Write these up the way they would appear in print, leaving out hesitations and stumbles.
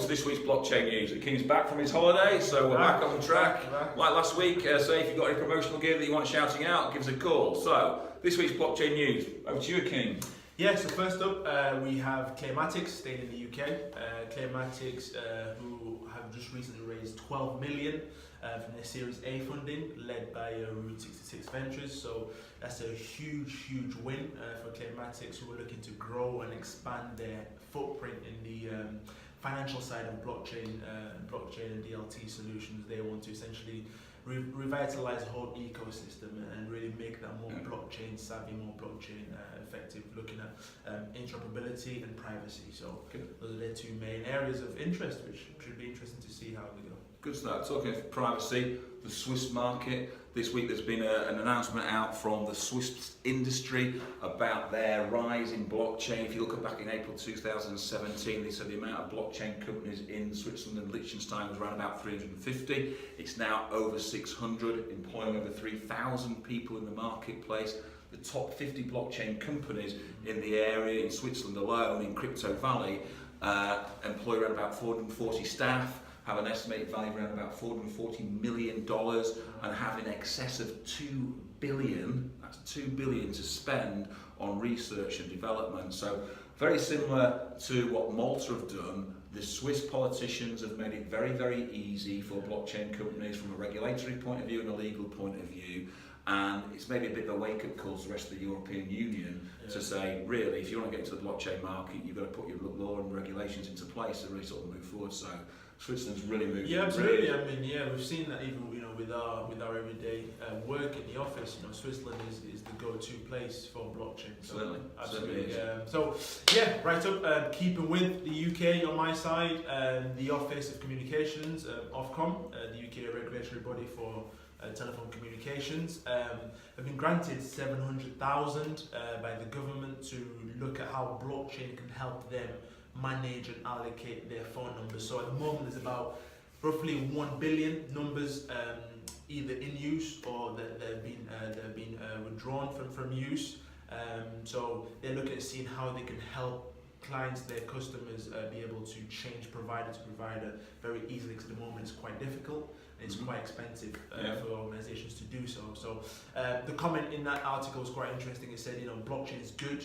welcome to this week's blockchain news. The King's back from his holiday, so we're back on track. Like last week, say if you've got any promotional gear that you want shouting out, give us a call. So, this week's blockchain news. Over to you, King. Yeah, so first up, we have Clearmatics, staying in the UK. Clearmatics, who have just recently raised 12 million from their Series A funding, led by Route 66 Ventures. So that's a huge win for Clearmatics, who are looking to grow and expand their footprint in the financial side of blockchain and DLT solutions. They want to essentially revitalize the whole ecosystem and really make that more blockchain savvy, more blockchain effective, looking at interoperability and privacy. So those are their two main areas of interest, which should be interesting to see how they go. Good start. Talking of privacy, the Swiss market. This week there's been an announcement out from the Swiss industry about their rise in blockchain. If you look back in April 2017, they said the amount of blockchain companies in Switzerland and Liechtenstein was around about 350. It's now over 600, employing over 3,000 people in the marketplace. The top 50 blockchain companies in the area, in Switzerland alone, in Crypto Valley, employ around about 440 staff, have an estimated value of around about $440 million, and have in excess of 2 billion, that's 2 billion to spend on research and development. So very similar to what Malta have done, the Swiss politicians have made it very easy for blockchain companies from a regulatory point of view and a legal point of view. And it's maybe a bit of a wake-up call to the rest of the European Union to say, really, if you want to get into the blockchain market, you've got to put your law and regulations into place to really sort of move forward. So Switzerland's really moving. Yeah, absolutely. I mean, yeah, we've seen that even with our everyday work in the office. Switzerland is the go-to place for blockchain. So, absolutely. So yeah, right up. Keeping with the UK on my side, the Office of Communications, Ofcom, the UK regulatory body for telephone communications, have been granted 700,000 by the government to look at how blockchain can help them manage and allocate their phone numbers. So at the moment there's about roughly 1 billion numbers either in use or that they've been withdrawn from use. So they're looking at seeing how they can help clients, their customers, be able to change provider to provider very easily, because at the moment it's quite difficult. It's quite expensive for organizations to do so. So the comment in that article was quite interesting. It said, blockchain is good,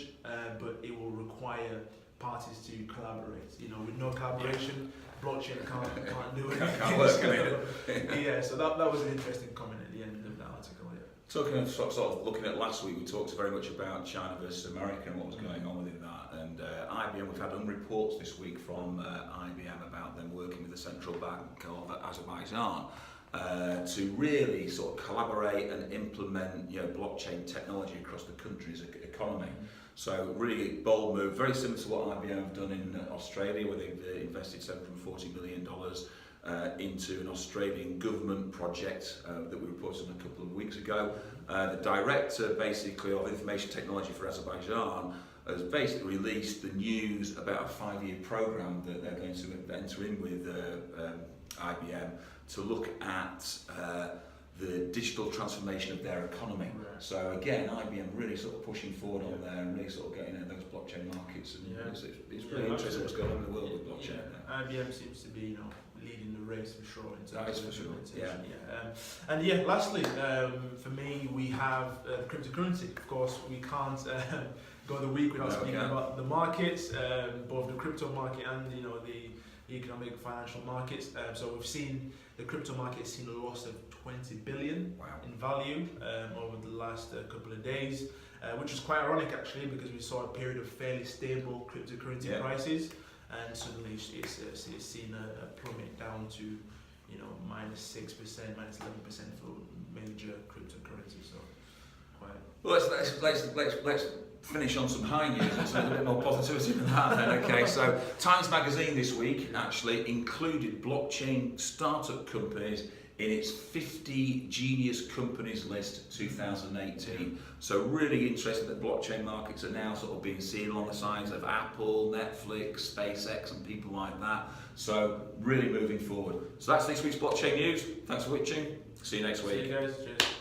but it will require parties to collaborate. With no collaboration, blockchain can't do anything. Can't work, can it? Yeah, so that was an interesting comment at the end of that article. Yeah. Talking of sort of looking at last week, we talked very much about China versus America and what was going on within that. And IBM, we've had reports this week from IBM about them working with the central bank of Azerbaijan to really sort of collaborate and implement blockchain technology across the country's economy. So really bold move, very similar to what IBM have done in Australia, where they've invested $740 million into an Australian government project that we reported on a couple of weeks ago. The director basically of information technology for Azerbaijan has basically released the news about a 5-year program that they're going to enter in with IBM to look at the digital transformation of their economy. Right. So again, IBM really sort of pushing forward on there and really sort of getting in those blockchain markets. And it's really interesting what's going on in the world with blockchain. IBM seems to be leading the race for sure in terms of implementation. Yeah. Lastly, for me, we have cryptocurrency. Of course, we can't go the week without speaking about the markets, both the crypto market and the economic financial markets. So we've seen the crypto market has seen a loss of 20 billion in value over the last couple of days, which is quite ironic actually, because we saw a period of fairly stable cryptocurrency prices, and suddenly it's seen a plummet down to -6%, -11% for major cryptocurrencies. So quite. Well, let's finish on some high news and a bit more positivity than that then. Okay, so Times Magazine this week actually included blockchain startup companies in its 50 Genius Companies list 2018. So really interesting that blockchain markets are now sort of being seen along the sides of Apple, Netflix, SpaceX and people like that. So really moving forward. So that's this week's blockchain news. Thanks for watching. See you next week. See you guys. Cheers.